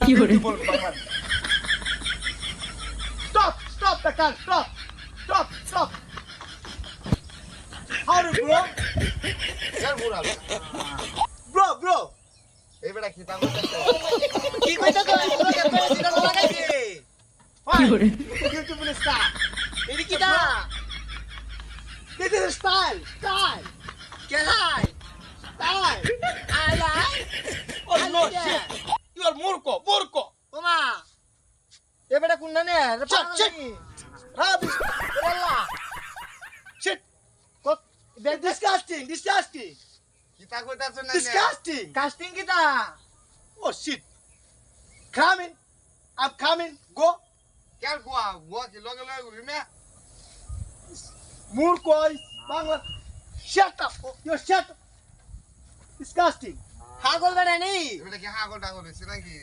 Beautiful Bangladesh. Stop the car, stop. Howdy, bro? Bro. এবারে কি তা করতেছে কি কইতা তো সিটা লাগাইছে Fiore. Beautiful style. এটা কি তা This is style. K lie Style. I lie Oh no shit. You are murko. ওমা এবারে কোন না Shit. Rubbish. Wallah. Shit. Disgusting. কি তা কইতাছ না Disgusting. কাস্টিং কি তা Oh shit. I'm coming. Go. কেন গোয়া কি লগে লগে ঘুরি না Murko is Bangla. Shut up. Shut up. Disgusting. হাগল বেড়ে নেই এটা কি হাগল টাগল হইছে নাকি